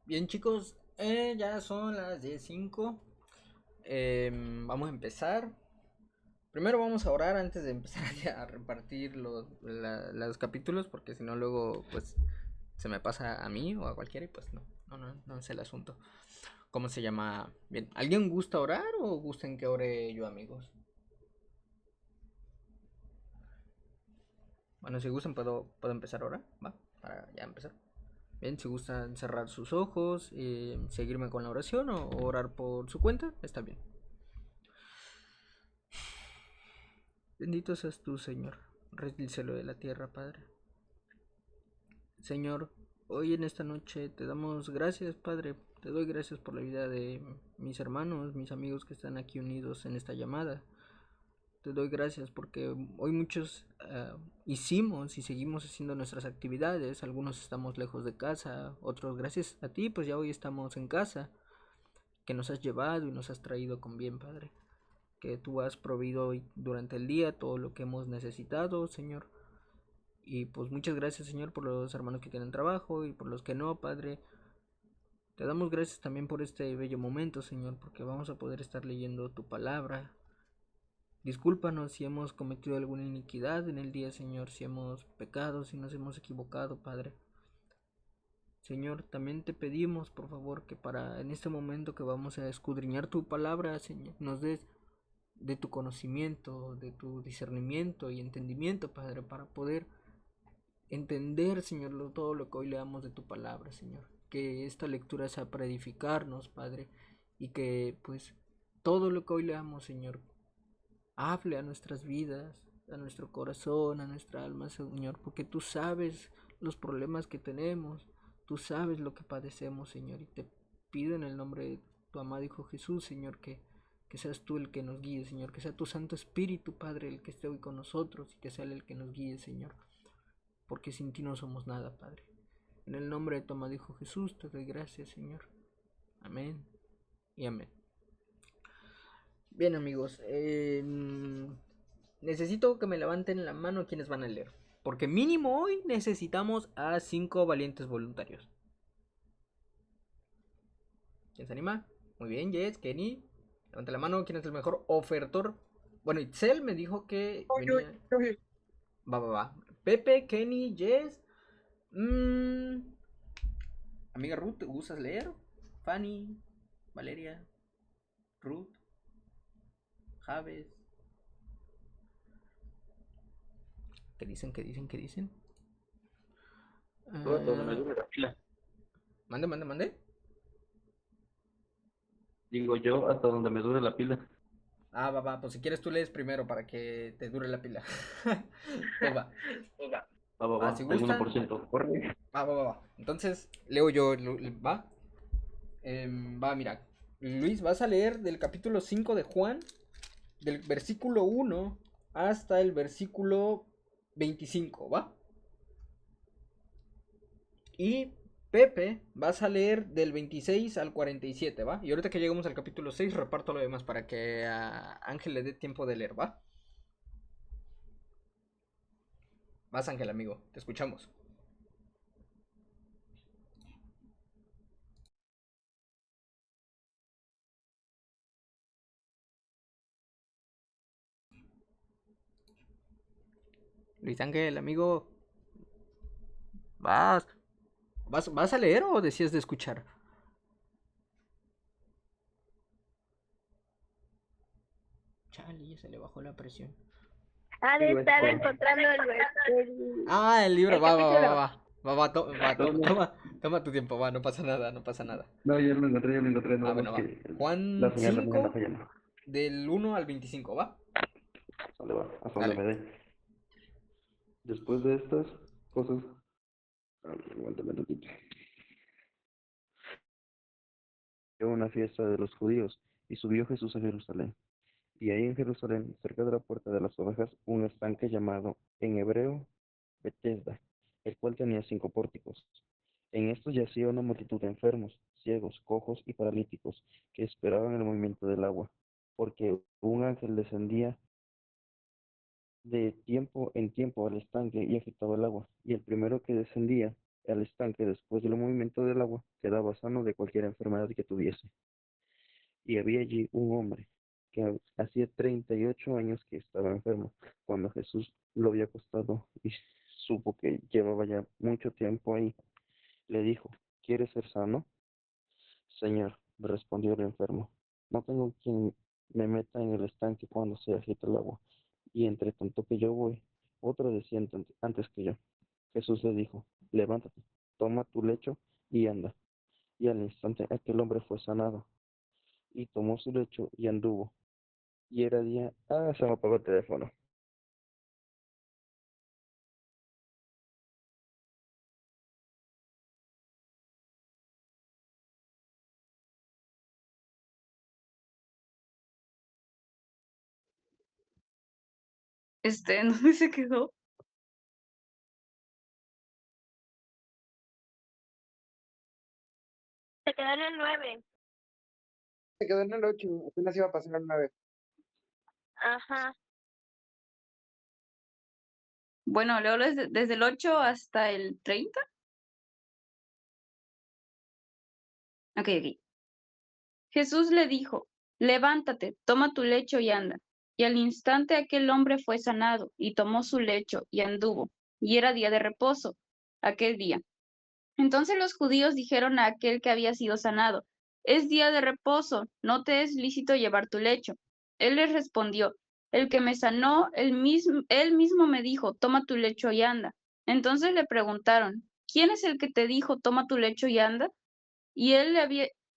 Bien chicos, ya son las 10:05. Vamos a empezar. Primero vamos a orar antes de empezar a repartir los capítulos, porque si no luego pues se me pasa a mí o a cualquiera y pues no es el asunto. ¿Cómo se llama? Bien, ¿alguien gusta orar o gusten que ore yo, amigos? Bueno, si gustan puedo empezar ahora, ¿va? Para ya empezar. Bien, si gustan cerrar sus ojos, seguirme con la oración o orar por su cuenta, está bien. Bendito seas tú, Señor, Rey del cielo y de la tierra, Padre. Señor, hoy en esta noche te damos gracias, Padre. Te doy gracias por la vida de mis hermanos, mis amigos que están aquí unidos en esta llamada. Te doy gracias porque hoy muchos hicimos y seguimos haciendo nuestras actividades. Algunos estamos lejos de casa, otros gracias a ti, pues ya hoy estamos en casa, que nos has llevado y nos has traído con bien, Padre. Que tú has proveído hoy durante el día todo lo que hemos necesitado, Señor. Y pues muchas gracias, Señor, por los hermanos que tienen trabajo y por los que no, Padre. Te damos gracias también por este bello momento, Señor, porque vamos a poder estar leyendo tu palabra. Discúlpanos si hemos cometido alguna iniquidad en el día, Señor, si hemos pecado, si nos hemos equivocado, Padre. Señor, también te pedimos, por favor, que para en este momento que vamos a escudriñar tu palabra, Señor, nos des de tu conocimiento, de tu discernimiento y entendimiento, Padre, para poder entender, Señor, todo lo que hoy leamos de tu palabra, Señor. Que esta lectura sea para edificarnos, Padre, y que pues todo lo que hoy leamos, Señor, hable a nuestras vidas, a nuestro corazón, a nuestra alma, Señor, porque tú sabes los problemas que tenemos, tú sabes lo que padecemos, Señor, y te pido en el nombre de tu amado Hijo Jesús, Señor, que seas tú el que nos guíe, Señor, que sea tu Santo Espíritu, Padre, el que esté hoy con nosotros y que sea el que nos guíe, Señor, porque sin ti no somos nada, Padre. En el nombre de tu amado Hijo Jesús te doy gracias, Señor. Amén y amén. Bien, amigos, necesito que me levanten la mano quienes van a leer. Porque mínimo hoy necesitamos a 5 valientes voluntarios. ¿Quién se anima? Muy bien, Jess, Kenny. Levanta la mano, ¿quién es el mejor ofertor? Bueno, Itzel me dijo que venía. Va, va, va. Pepe, Kenny, Jess. Mmm, amiga Ruth, ¿gustas leer? Fanny, Valeria, Ruth, Javes. ¿Qué dicen? ¿Qué dicen? ¿Qué dicen? Yo hasta donde me Uh, dure la pila. mande, mande, mande. Digo yo, hasta donde me dure la pila. Ah, va, va. Pues si quieres tú lees primero para que te dure la pila. Pues va. Venga. Va, va, Va, va. si Tengo uno gustan. por ciento. Corre. Va, va, va, va. Entonces, leo yo. Va. Va, mira. Luis, vas a leer del capítulo 5 de Juan, del versículo 1 hasta el versículo 25, ¿va? Y Pepe, vas a leer del 26 al 47, ¿va? Y ahorita que lleguemos al capítulo 6 reparto lo demás para que a Ángel le dé tiempo de leer, ¿va? Vas, Ángel, amigo, te escuchamos. Luis Ángel, amigo, vas. ¿Vas a leer o decías de escuchar? Chale, ya se le bajó la presión. Ha de Digo, es estar por... encontrando Ah, el libro, el va, va, va, va, capítulo. va. Va, va, No, no, toma tu tiempo, va, no pasa nada, no pasa nada. no, ya lo encontré, Ah, nada más bueno, va. que Juan la señal también anda 5 fallando. del 1 al 25, ¿va? Sale, va, hasta donde Dale. me dé. Después de estas cosas, aguántame tantito. Llegó una fiesta de los judíos y subió Jesús a Jerusalén. Y ahí en Jerusalén, cerca de la puerta de las ovejas, un estanque llamado en hebreo Betesda, el cual tenía 5 pórticos. En estos yacía una multitud de enfermos, ciegos, cojos y paralíticos, que esperaban el movimiento del agua, porque un ángel descendía de tiempo en tiempo al estanque y agitaba el agua, y el primero que descendía al estanque después del movimiento del agua, quedaba sano de cualquier enfermedad que tuviese. Y había allí un hombre que hacía 38 años que estaba enfermo. Cuando Jesús lo había acostado y supo que llevaba ya mucho tiempo ahí, le dijo, ¿quieres ser sano? Señor, respondió el enfermo, no tengo quien me meta en el estanque cuando se agita el agua, y entre tanto que yo voy, otro desciende antes que yo. Jesús le dijo, levántate, toma tu lecho y anda. Y al instante aquel hombre fue sanado, y tomó su lecho y anduvo. Y era día... Ah, se me apagó el teléfono. ¿Dónde se quedó? Se quedó en el 9. Se quedó en el 8, apenas iba a pasar al 9. Ajá. Bueno, leo desde el 8 hasta el 30. Ok, ok. Jesús le dijo, levántate, toma tu lecho y anda. Y al instante aquel hombre fue sanado, y tomó su lecho y anduvo. Y era día de reposo, aquel día. Entonces los judíos dijeron a aquel que había sido sanado, es día de reposo, no te es lícito llevar tu lecho. Él les respondió, el que me sanó, él mismo me dijo, toma tu lecho y anda. Entonces le preguntaron, ¿quién es el que te dijo, toma tu lecho y anda? Y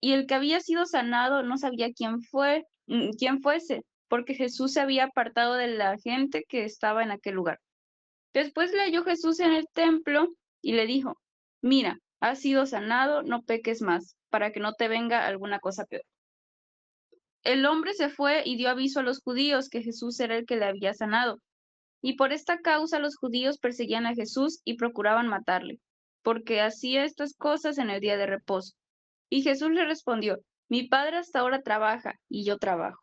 y el que había sido sanado no sabía quién fuese, porque Jesús se había apartado de la gente que estaba en aquel lugar. Después le halló Jesús en el templo y le dijo, mira, has sido sanado, no peques más, para que no te venga alguna cosa peor. El hombre se fue y dio aviso a los judíos que Jesús era el que le había sanado. Y por esta causa los judíos perseguían a Jesús y procuraban matarle, porque hacía estas cosas en el día de reposo. Y Jesús le respondió, mi padre hasta ahora trabaja, y yo trabajo.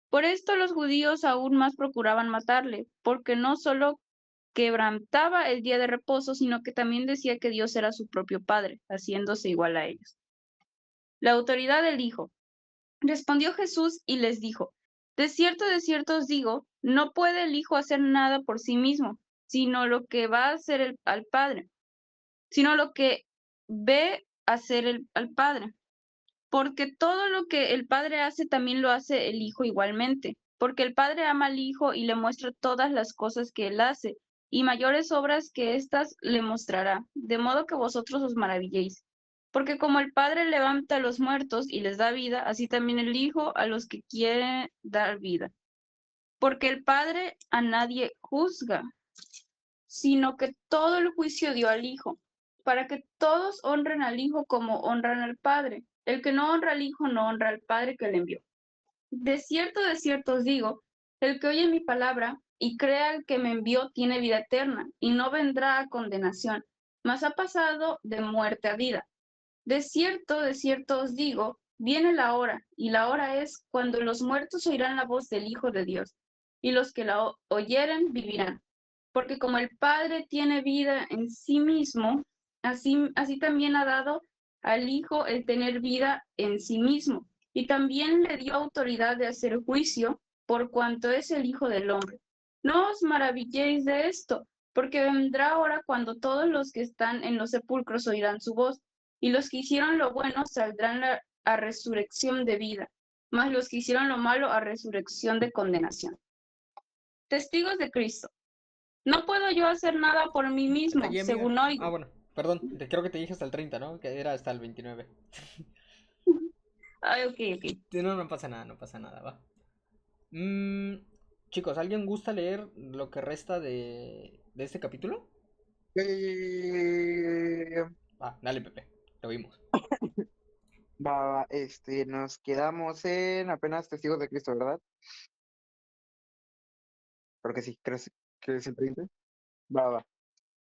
Por esto los judíos aún más procuraban matarle, porque no solo quebrantaba el día de reposo, sino que también decía que Dios era su propio Padre, haciéndose igual a ellos. La autoridad del Hijo. Respondió Jesús y les dijo, de cierto os digo, no puede el Hijo hacer nada por sí mismo, sino lo que va a hacer al Padre, sino lo que ve hacer al Padre. Porque todo lo que el Padre hace también lo hace el Hijo igualmente, porque el Padre ama al Hijo y le muestra todas las cosas que él hace, y mayores obras que éstas le mostrará, de modo que vosotros os maravilléis. Porque como el Padre levanta a los muertos y les da vida, así también el Hijo a los que quiere dar vida. Porque el Padre a nadie juzga, sino que todo el juicio dio al Hijo, para que todos honren al Hijo como honran al Padre. El que no honra al Hijo no honra al Padre que le envió. De cierto os digo, el que oye mi palabra y crea al que me envió tiene vida eterna, y no vendrá a condenación, mas ha pasado de muerte a vida. De cierto os digo, viene la hora, y la hora es cuando los muertos oirán la voz del Hijo de Dios, y los que la oyeren vivirán. Porque como el Padre tiene vida en sí mismo, así también ha dado al Hijo el tener vida en sí mismo, y también le dio autoridad de hacer juicio, por cuanto es el Hijo del Hombre. No os maravilléis de esto, porque vendrá hora cuando todos los que están en los sepulcros oirán su voz, y los que hicieron lo bueno saldrán a resurrección de vida, mas los que hicieron lo malo a resurrección de condenación. Testigos de Cristo. No puedo yo hacer nada por mí Hasta mismo, allí, amiga. según Ah, oigo. bueno, perdón, creo que te dije hasta el 30, ¿no? Que era hasta el 29. Ay, ok. No, no pasa nada, no pasa nada, va. Mm, chicos, ¿alguien gusta leer lo que resta de este capítulo? Va, dale, Pepe, lo vimos. Nos quedamos en apenas testigos de Cristo, ¿verdad? Porque sí, ¿crees que es el 30? Va.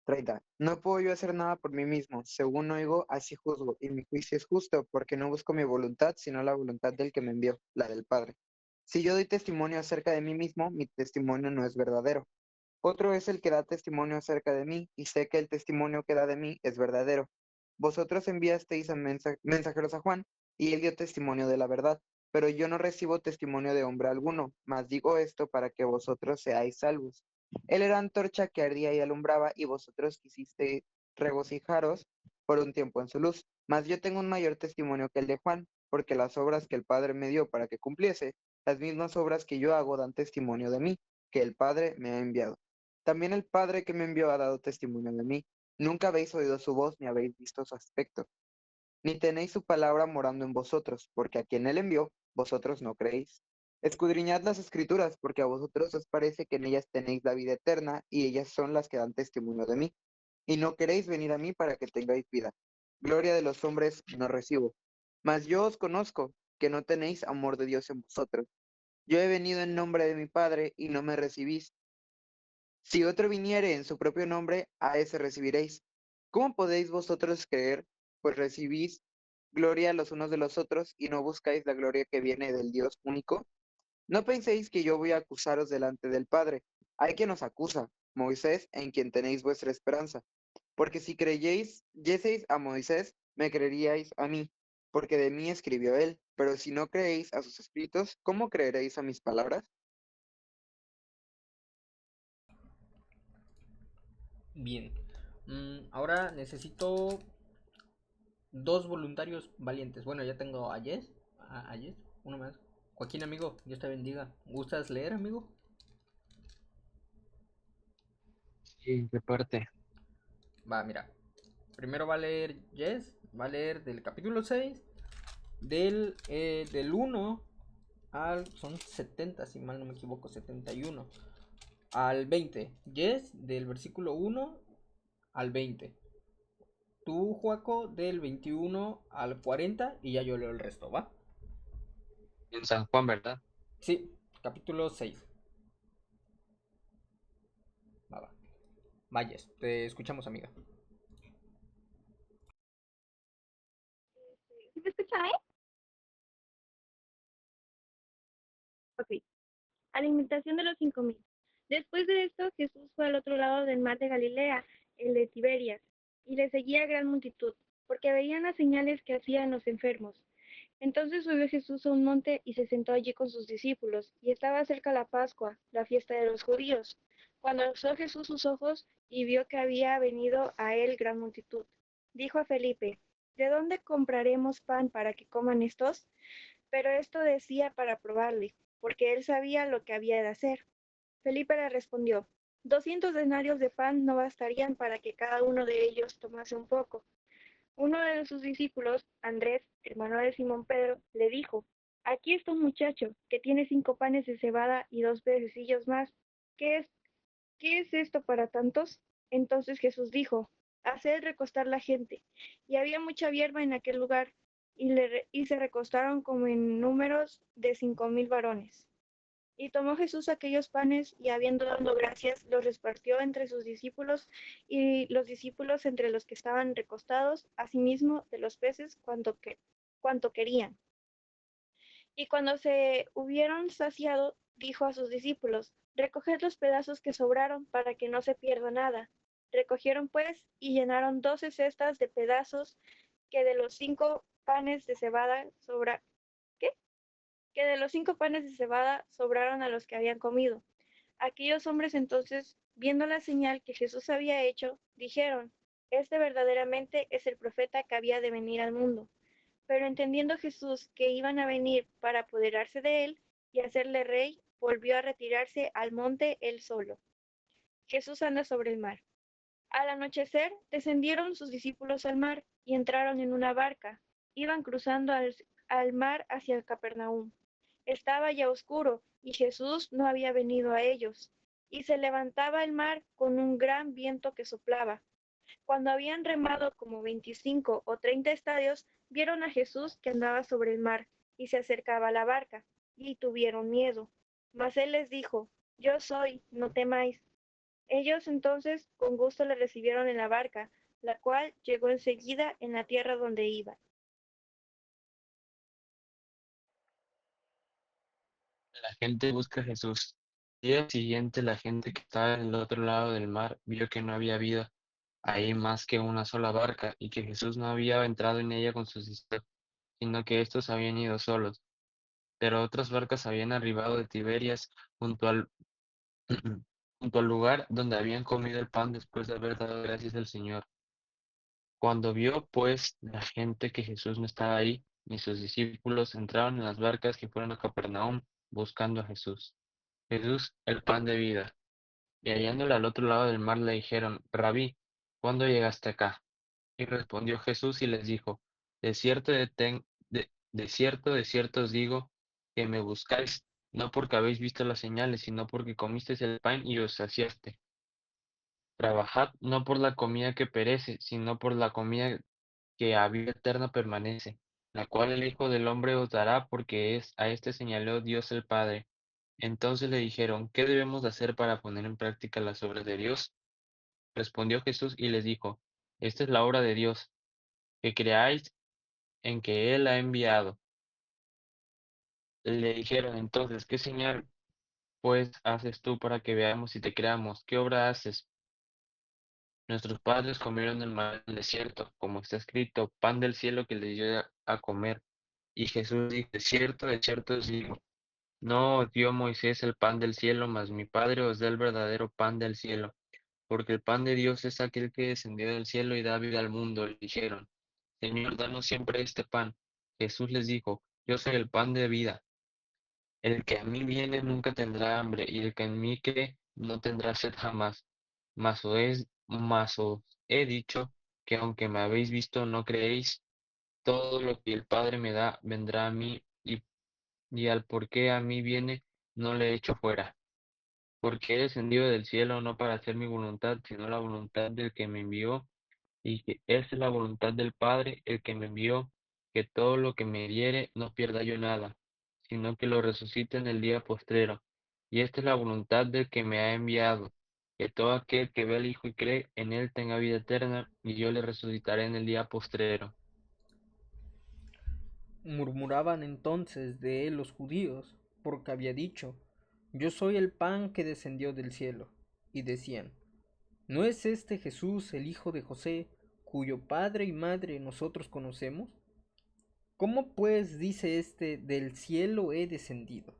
30. No puedo yo hacer nada por mí mismo. Según oigo, así juzgo, y mi juicio es justo, porque no busco mi voluntad, sino la voluntad del que me envió, la del Padre. Si yo doy testimonio acerca de mí mismo, mi testimonio no es verdadero. Otro es el que da testimonio acerca de mí, y sé que el testimonio que da de mí es verdadero. Vosotros enviasteis a mensajeros a Juan, y él dio testimonio de la verdad, pero yo no recibo testimonio de hombre alguno, mas digo esto para que vosotros seáis salvos. Él era antorcha que ardía y alumbraba, y vosotros quisisteis regocijaros por un tiempo en su luz. Mas yo tengo un mayor testimonio que el de Juan, porque las obras que el Padre me dio para que cumpliese, las mismas obras que yo hago dan testimonio de mí, que el Padre me ha enviado. También el Padre que me envió ha dado testimonio de mí. Nunca habéis oído su voz ni habéis visto su aspecto, ni tenéis su palabra morando en vosotros, porque a quien él envió, vosotros no creéis. Escudriñad las escrituras, porque a vosotros os parece que en ellas tenéis la vida eterna, y ellas son las que dan testimonio de mí. Y no queréis venir a mí para que tengáis vida. Gloria de los hombres no recibo. Mas yo os conozco, que no tenéis amor de Dios en vosotros. Yo he venido en nombre de mi Padre, y no me recibís. Si otro viniere en su propio nombre, a ese recibiréis. ¿Cómo podéis vosotros creer, pues recibís gloria los unos de los otros y no buscáis la gloria que viene del Dios único? No penséis que yo voy a acusaros delante del Padre. Hay quien os acusa, Moisés, en quien tenéis vuestra esperanza. Porque si yeseis a Moisés, me creeríais a mí, porque de mí escribió él. Pero si no creéis a sus escritos, ¿cómo creeréis a mis palabras? Bien. Ahora necesito dos voluntarios valientes. Bueno, ya tengo a Jess. A Jess, uno más. Joaquín, amigo, Dios te bendiga. ¿Gustas leer, amigo? ¿Y en qué parte? Va, mira. Primero va a leer Jess. Va a leer del capítulo 6. Del 1 al... Son 70, si mal no me equivoco. 71. Al 20. Jess, del versículo 1 al 20. Tú, Juaco, del 21 al 40 y ya yo leo el resto, ¿va? En San Juan, ¿verdad? Sí, capítulo 6. Va, va. Vayas, te escuchamos, amiga. ¿Sí me escucha, Ok. Alimentación de los 5.000. Después de esto, Jesús fue al otro lado del mar de Galilea, el de Tiberias, y le seguía gran multitud, porque veían las señales que hacían los enfermos. Entonces subió Jesús a un monte y se sentó allí con sus discípulos, y estaba cerca la Pascua, la fiesta de los judíos. Cuando alzó Jesús sus ojos y vio que había venido a él gran multitud, dijo a Felipe, ¿de dónde compraremos pan para que coman estos? Pero esto decía para probarle, porque él sabía lo que había de hacer. Felipe le respondió, 200 denarios de pan no bastarían para que cada uno de ellos tomase un poco. Uno de sus discípulos, Andrés, hermano de Simón Pedro, le dijo, aquí está un muchacho que tiene 5 panes de cebada y 2 pececillos más. ¿Qué es, qué es esto para tantos? Entonces Jesús dijo, haced recostar la gente. Y había mucha hierba en aquel lugar, y se recostaron como en números de 5.000 varones. Y tomó Jesús aquellos panes, y habiendo dado gracias, los repartió entre sus discípulos, y los discípulos entre los que estaban recostados, asimismo de los peces cuanto querían. Y cuando se hubieron saciado, dijo a sus discípulos, recoged los pedazos que sobraron, para que no se pierda nada. Recogieron pues, y llenaron 12 cestas de pedazos que de los 5 panes de cebada ¿qué? Que de los 5 panes de cebada sobraron a los que habían comido. Aquellos hombres entonces, viendo la señal que Jesús había hecho, dijeron, este verdaderamente es el profeta que había de venir al mundo. Pero entendiendo Jesús que iban a venir para apoderarse de él y hacerle rey, volvió a retirarse al monte él solo. Jesús anda sobre el mar. Al anochecer, descendieron sus discípulos al mar y entraron en una barca. Iban cruzando al mar hacia Capernaum. Estaba ya oscuro, y Jesús no había venido a ellos. Y se levantaba el mar con un gran viento que soplaba. Cuando habían remado como 25 o 30 estadios, vieron a Jesús que andaba sobre el mar, y se acercaba a la barca, y tuvieron miedo. Mas él les dijo, Yo soy, no temáis. Ellos entonces con gusto le recibieron en la barca, la cual llegó enseguida en la tierra donde iba. La gente busca a Jesús. Al día siguiente, la gente que estaba en el otro lado del mar vio que no había vida ahí más que una sola barca y que Jesús no había entrado en ella con sus discípulos, sino que éstos habían ido solos. Pero otras barcas habían arribado de Tiberias junto al, junto al lugar donde habían comido el pan después de haber dado gracias al Señor. Cuando vio, pues, la gente que Jesús no estaba ahí, ni sus discípulos, entraron en las barcas que fueron a Capernaum buscando a Jesús. Jesús, el pan de vida. Y hallándole al otro lado del mar le dijeron, Rabí, ¿cuándo llegaste acá? Y respondió Jesús y les dijo, de cierto os digo que me buscáis, no porque habéis visto las señales, sino porque comisteis el pan y os saciaste. Trabajad no por la comida que perece, sino por la comida que a vida eterna permanece, la cual el Hijo del Hombre os dará, porque a este señaló Dios el Padre. Entonces le dijeron, ¿qué debemos hacer para poner en práctica las obras de Dios? Respondió Jesús y les dijo, esta es la obra de Dios, que creáis en que Él ha enviado. Le dijeron entonces, ¿qué señal pues haces tú para que veamos y te creamos? ¿Qué obra haces? Nuestros padres comieron el maná en el desierto, como está escrito, pan del cielo que les dio a comer. Y Jesús dijo, de cierto os digo, no os dio Moisés el pan del cielo, mas mi Padre os da el verdadero pan del cielo. Porque el pan de Dios es aquel que descendió del cielo y da vida al mundo. Le dijeron, Señor, danos siempre este pan. Jesús les dijo, yo soy el pan de vida. El que a mí viene nunca tendrá hambre, y el que en mí cree no tendrá sed jamás. Mas os he dicho que aunque me habéis visto, no creéis. Todo lo que el Padre me da vendrá a mí, y al por qué a mí viene, no le echo fuera. Porque he descendido del cielo no para hacer mi voluntad, sino la voluntad del que me envió, y que esta es la voluntad del Padre, el que me envió, que todo lo que me diere no pierda yo nada, sino que lo resucite en el día postrero. Y esta es la voluntad del que me ha enviado, que todo aquel que ve al Hijo y cree en él tenga vida eterna, y yo le resucitaré en el día postrero. Murmuraban entonces de él los judíos, porque había dicho, yo soy el pan que descendió del cielo. Y decían, ¿no es este Jesús el hijo de José, cuyo padre y madre nosotros conocemos? ¿Cómo pues dice este, del cielo he descendido?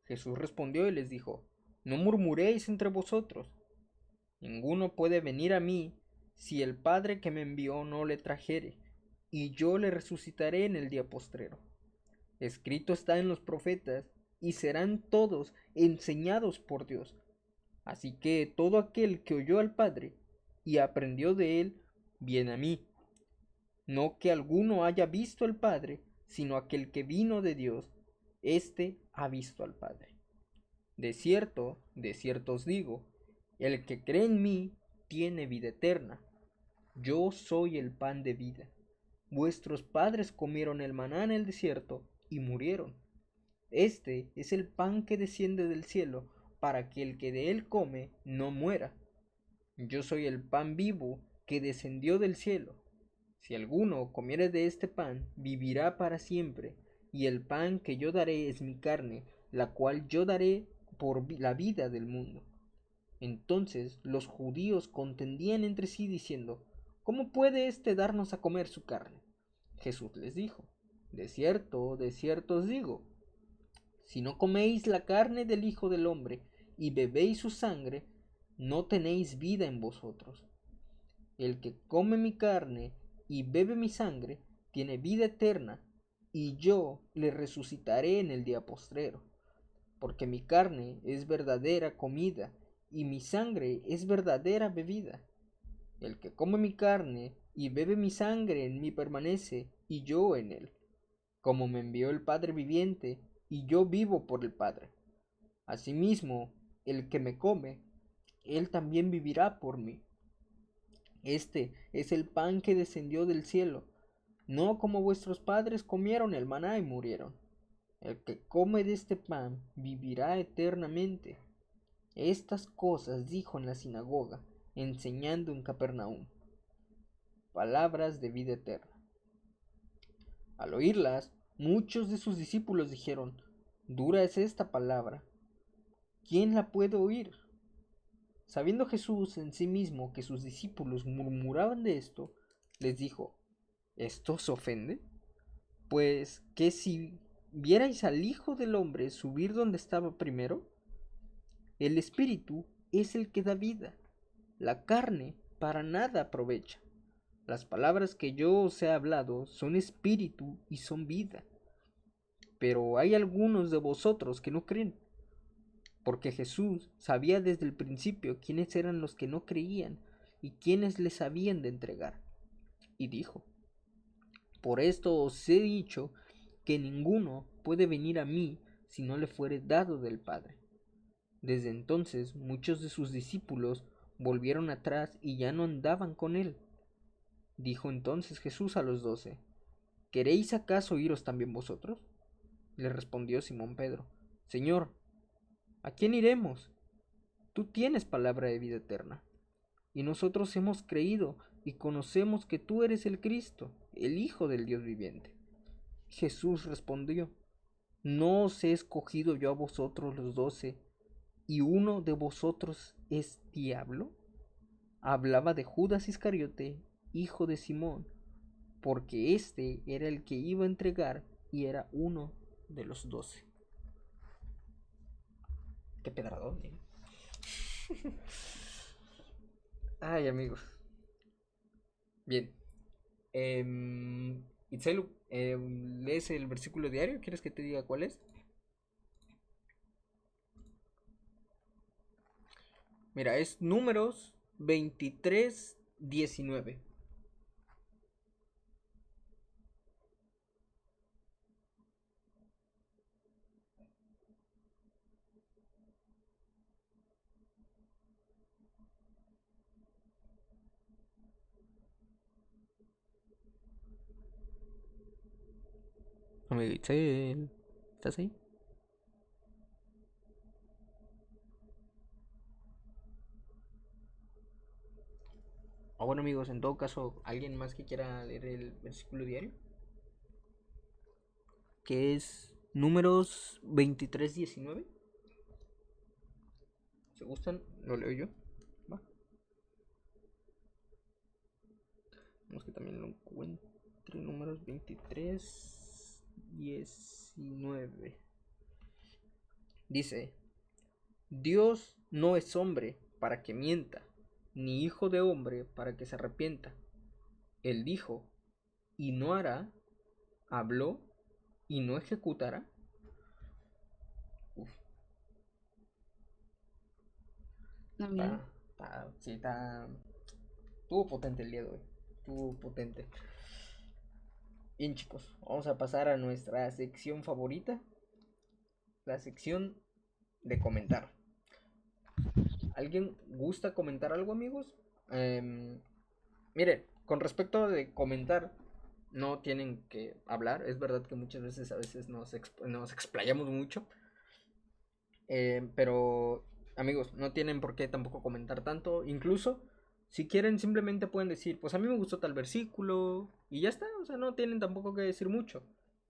Jesús respondió y les dijo, no murmuréis entre vosotros. Ninguno puede venir a mí si el Padre que me envió no le trajere, y yo le resucitaré en el día postrero. Escrito está en los profetas, y serán todos enseñados por Dios. Así que todo aquel que oyó al Padre y aprendió de él, viene a mí. No que alguno haya visto al Padre, sino aquel que vino de Dios, éste ha visto al Padre. De cierto os digo, el que cree en mí tiene vida eterna. Yo soy el pan de vida. Vuestros padres comieron el maná en el desierto y murieron. Este es el pan que desciende del cielo, para que el que de él come no muera. Yo soy el pan vivo que descendió del cielo. Si alguno comiere de este pan, vivirá para siempre, y el pan que yo daré es mi carne, la cual yo daré por la vida del mundo. Entonces los judíos contendían entre sí diciendo, ¿cómo puede éste darnos a comer su carne? Jesús les dijo, de cierto os digo, si no coméis la carne del Hijo del Hombre y bebéis su sangre, no tenéis vida en vosotros. El que come mi carne y bebe mi sangre, tiene vida eterna, y yo le resucitaré en el día postrero. Porque mi carne es verdadera comida, y mi sangre es verdadera bebida. El que come mi carne y bebe mi sangre en mí permanece, y yo en él. Como me envió el Padre viviente, y yo vivo por el Padre. Asimismo, el que me come, él también vivirá por mí. Este es el pan que descendió del cielo, no como vuestros padres comieron el maná y murieron. El que come de este pan vivirá eternamente. Estas cosas dijo en la sinagoga, enseñando en Capernaum. Palabras de vida eterna. Al oírlas, muchos de sus discípulos dijeron, dura es esta palabra. ¿quién la puede oír? Sabiendo Jesús en sí mismo que sus discípulos murmuraban de esto, les dijo, ¿esto os ofende? Pues que si vierais al Hijo del Hombre subir donde estaba primero, el Espíritu es el que da vida, la carne para nada aprovecha. Las palabras que yo os he hablado son espíritu y son vida. Pero hay algunos de vosotros que no creen, porque Jesús sabía desde el principio quiénes eran los que no creían y quiénes les habían de entregar. Y dijo, por esto os he dicho que ninguno puede venir a mí si no le fuere dado del Padre. Desde entonces muchos de sus discípulos volvieron atrás y ya no andaban con él. Dijo entonces Jesús a los 12, ¿queréis acaso iros también vosotros? Le respondió Simón Pedro, Señor, ¿a quién iremos? Tú tienes palabra de vida eterna, y nosotros hemos creído y conocemos que tú eres el Cristo, el Hijo del Dios viviente. Jesús respondió, ¿no os he escogido yo a vosotros los 12, y uno de vosotros es diablo? Hablaba de Judas Iscariote, hijo de Simón, porque éste era el que iba a entregar y era uno de los 12. Qué pedradón, ¿eh? Ay, amigos. Bien. Itzelu, ¿lees el versículo diario? ¿Quieres que te diga cuál es? Mira, es Números 23:19. Amigo Itzel, ¿estás ahí? Bueno amigos, en todo caso, ¿alguien más que quiera leer el versículo diario? Que es Números 23:19. ¿Se gustan? Lo leo yo. Va. Vamos que también lo encuentre. Números 23:19. Dice, Dios no es hombre para que mienta, ni hijo de hombre para que se arrepienta. Él dijo, y no hará, habló, y no ejecutará. Uf, Amén. sí, estuvo potente el día de hoy. Estuvo potente. Bien chicos, vamos a pasar a nuestra sección favorita. La sección de comentar. ¿Alguien gusta comentar algo, amigos? Miren, con respecto de comentar, no tienen que hablar. Es verdad que muchas veces a veces nos explayamos mucho. Pero, amigos, no tienen por qué tampoco comentar tanto. Incluso, si quieren, simplemente pueden decir, pues a mí me gustó tal versículo. Y ya está, o sea, no tienen tampoco que decir mucho.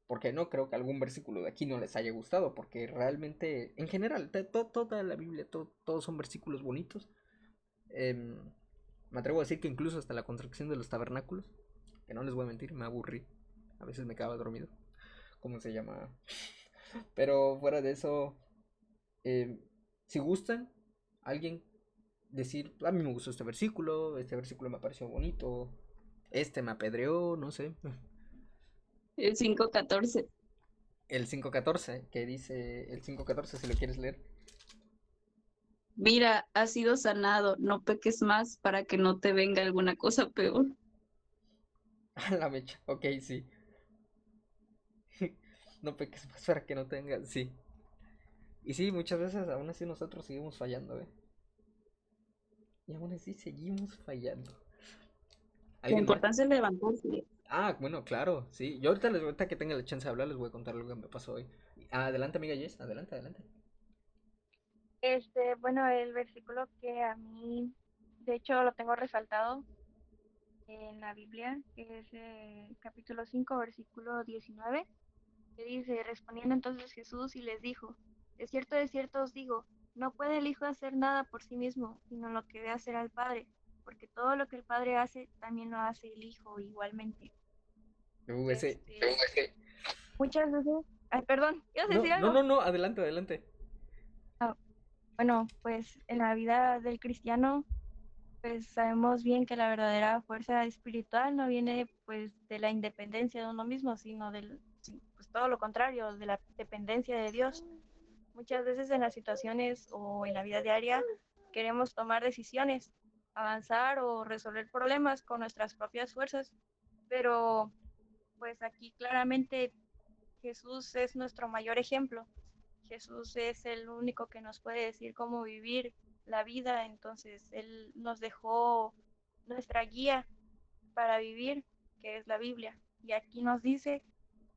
Porque no creo que algún versículo de aquí no les haya gustado. Porque realmente, en general, toda la Biblia, todos son versículos bonitos. Me atrevo a decir que incluso hasta la construcción de los tabernáculos, que no les voy a mentir, me aburrí. A veces me quedaba dormido. ¿Cómo se llama? Pero fuera de eso, si gustan, alguien decir, a mí me gustó este versículo me pareció bonito, este me apedreó, no sé. El 5:14. El 5:14, que dice el 5:14 si lo quieres leer. Mira, has sido sanado, no peques más para que no te venga alguna cosa peor. A la mecha, ok, sí. No peques más para que no tengas, sí. Y sí, muchas veces aún así nosotros seguimos fallando, ¿eh? Y aún así seguimos fallando. La ¿Alguien más? importancia es levantarse. Ah, bueno, claro, sí. Yo ahorita que tenga la chance de hablar, les voy a contar lo que me pasó hoy. Adelante, amiga Jess, adelante, adelante. Bueno, el versículo que a mí, de hecho, lo tengo resaltado en la Biblia, que es capítulo 5 versículo 19, que dice, respondiendo entonces Jesús y les dijo, de cierto os digo, No puede el Hijo hacer nada por sí mismo, sino lo que ve hacer al Padre, porque todo lo que el Padre hace, también lo hace el Hijo igualmente. Ese. Muchas veces... Ay, perdón, ¿quieres No, decir no, algo? no, no, adelante, adelante. Bueno, pues en la vida del cristiano, pues sabemos bien que la verdadera fuerza espiritual no viene pues de la independencia de uno mismo, sino pues todo lo contrario, de la dependencia de Dios. Muchas veces en las situaciones o en la vida diaria queremos tomar decisiones, avanzar o resolver problemas con nuestras propias fuerzas, pero pues aquí claramente Jesús es nuestro mayor ejemplo. Jesús es el único que nos puede decir cómo vivir la vida, entonces Él nos dejó nuestra guía para vivir, que es la Biblia. Y aquí nos dice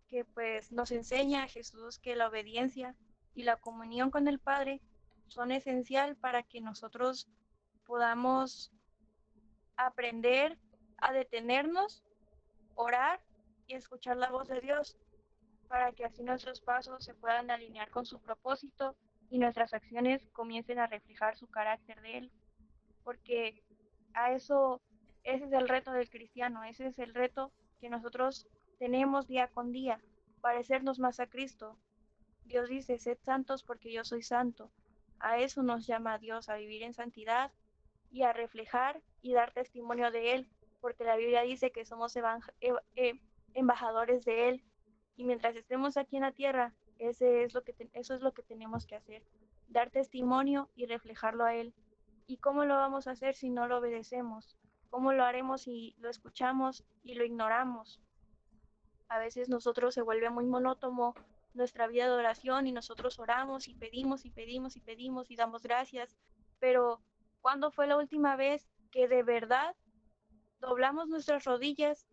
que pues nos enseña Jesús que la obediencia y la comunión con el Padre son esencial para que nosotros podamos aprender a detenernos, orar y escuchar la voz de Dios, para que así nuestros pasos se puedan alinear con su propósito y nuestras acciones comiencen a reflejar su carácter de Él, porque a eso, ese es el reto del cristiano, ese es el reto que nosotros tenemos día con día, parecernos más a Cristo. Dios dice, sed santos porque yo soy santo. A eso nos llama Dios, a vivir en santidad y a reflejar y dar testimonio de Él, porque la Biblia dice que somos embajadores de Él. Y mientras estemos aquí en la tierra, eso es lo que tenemos que hacer, dar testimonio y reflejarlo a Él. ¿Y cómo lo vamos a hacer si no lo obedecemos? ¿Cómo lo haremos si lo escuchamos y lo ignoramos? A veces nosotros se vuelve muy monótono nuestra vida de oración y nosotros oramos y pedimos y pedimos y pedimos y damos gracias, pero ¿cuándo fue la última vez que de verdad doblamos nuestras rodillas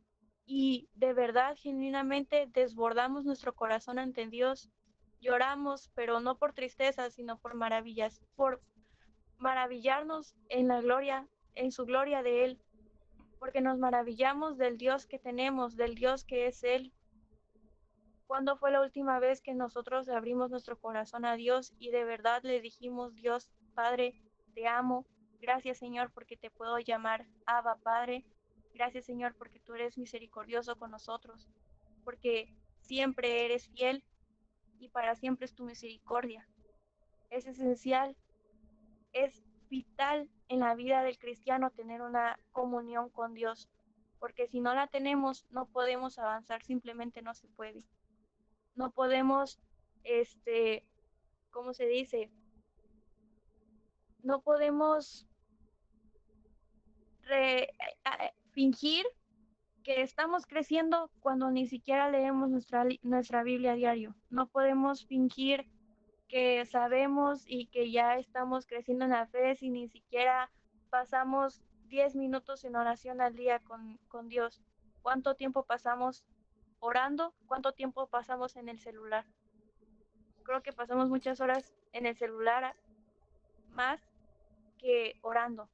y de verdad genuinamente desbordamos nuestro corazón ante Dios? Lloramos, pero no por tristeza, sino por maravillas, por maravillarnos en la gloria, en su gloria de Él, porque nos maravillamos del Dios que tenemos, del Dios que es Él. ¿Cuándo fue la última vez que nosotros abrimos nuestro corazón a Dios y de verdad le dijimos, Dios, Padre, te amo, gracias Señor porque te puedo llamar Abba Padre, gracias Señor porque tú eres misericordioso con nosotros, porque siempre eres fiel y para siempre es tu misericordia? Es esencial, es vital en la vida del cristiano tener una comunión con Dios, porque si no la tenemos no podemos avanzar, simplemente no se puede. No podemos, ¿cómo se dice? No podemos fingir que estamos creciendo cuando ni siquiera leemos nuestra Biblia a diario. No podemos fingir que sabemos y que ya estamos creciendo en la fe si ni siquiera pasamos 10 minutos en oración al día con Dios. ¿Cuánto tiempo pasamos orando? ¿Cuánto tiempo pasamos en el celular? Creo que pasamos muchas horas en el celular más que orando.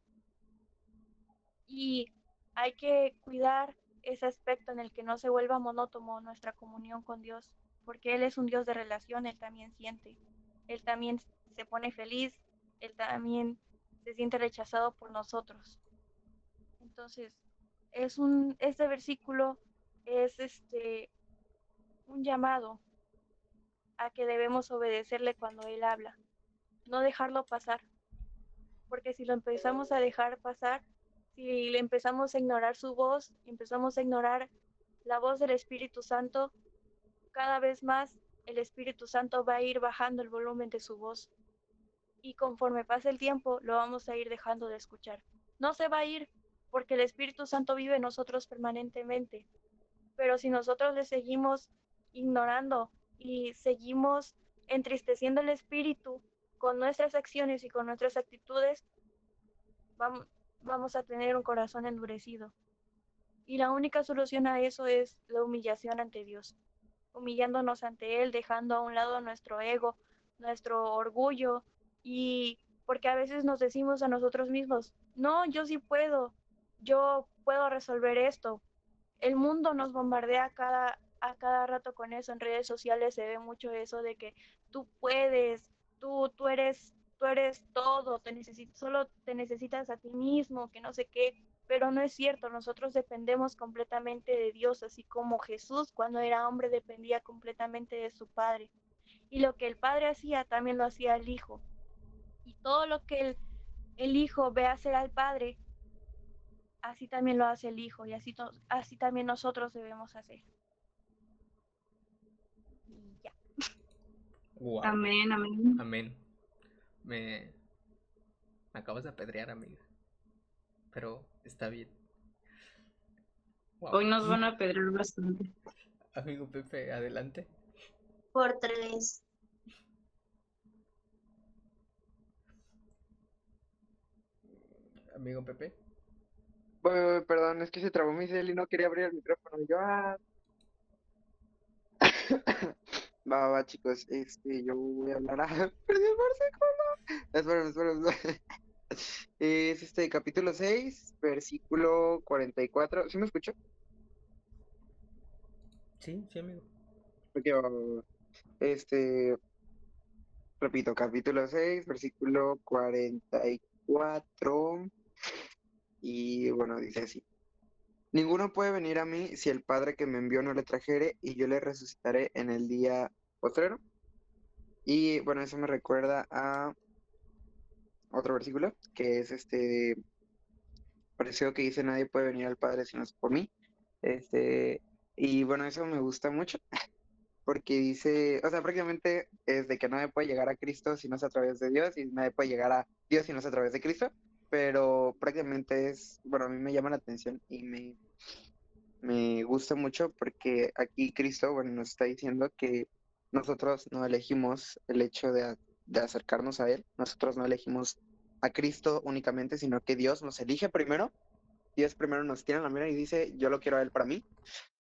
Y hay que cuidar ese aspecto en el que no se vuelva monótono nuestra comunión con Dios, porque Él es un Dios de relación, Él también siente, Él también se pone feliz, Él también se siente rechazado por nosotros. Entonces, este versículo es un llamado a que debemos obedecerle cuando Él habla, no dejarlo pasar, porque si lo empezamos a dejar pasar, si le empezamos a ignorar su voz, empezamos a ignorar la voz del Espíritu Santo, cada vez más el Espíritu Santo va a ir bajando el volumen de su voz. Y conforme pase el tiempo, lo vamos a ir dejando de escuchar. No se va a ir, porque el Espíritu Santo vive en nosotros permanentemente. Pero si nosotros le seguimos ignorando y seguimos entristeciendo el Espíritu con nuestras acciones y con nuestras actitudes, vamos a tener un corazón endurecido. Y la única solución a eso es la humillación ante Dios, humillándonos ante Él, dejando a un lado nuestro ego, nuestro orgullo, y porque a veces nos decimos a nosotros mismos, no, yo sí puedo, yo puedo resolver esto. El mundo nos bombardea a cada rato con eso. En redes sociales se ve mucho eso de que tú puedes, tú tú eres todo, solo te necesitas a ti mismo, que no sé qué, pero no es cierto, nosotros dependemos completamente de Dios, así como Jesús cuando era hombre dependía completamente de su Padre. Y lo que el Padre hacía, también lo hacía el Hijo. Y todo lo que el Hijo ve hacer al Padre, así también lo hace el Hijo, y así también nosotros debemos hacer. Y ya. Wow. Amén, amén. Amén. Me acabas de apedrear, amiga. Pero está bien. Wow. Hoy nos van a pedir bastante. Amigo Pepe, adelante. Por 3. Amigo Pepe. Perdón, es que se trabó mi cel y no quería abrir el micrófono. Y yo, va, chicos, yo voy a hablar. Perdí el versículo. Espera. Es capítulo 6, versículo 44. ¿Sí me escucho? Sí, amigo. Ok, va. Repito, capítulo 6, versículo 44. Y bueno, dice así. Ninguno puede venir a mí si el Padre que me envió no le trajere, y yo le resucitaré en el día postrero. Y bueno, eso me recuerda a otro versículo, que es parecido, que dice: nadie puede venir al Padre si no es por mí. Y bueno, eso me gusta mucho, porque dice, o sea, prácticamente es de que nadie puede llegar a Cristo si no es a través de Dios, y nadie puede llegar a Dios si no es a través de Cristo, pero prácticamente es, bueno, a mí me llama la atención y me gusta mucho, porque aquí Cristo, bueno, nos está diciendo que nosotros no elegimos el hecho de acercarnos a Él, nosotros no elegimos a Cristo únicamente, sino que Dios nos elige primero. Dios primero nos tiene en la mira y dice: yo lo quiero a Él para mí.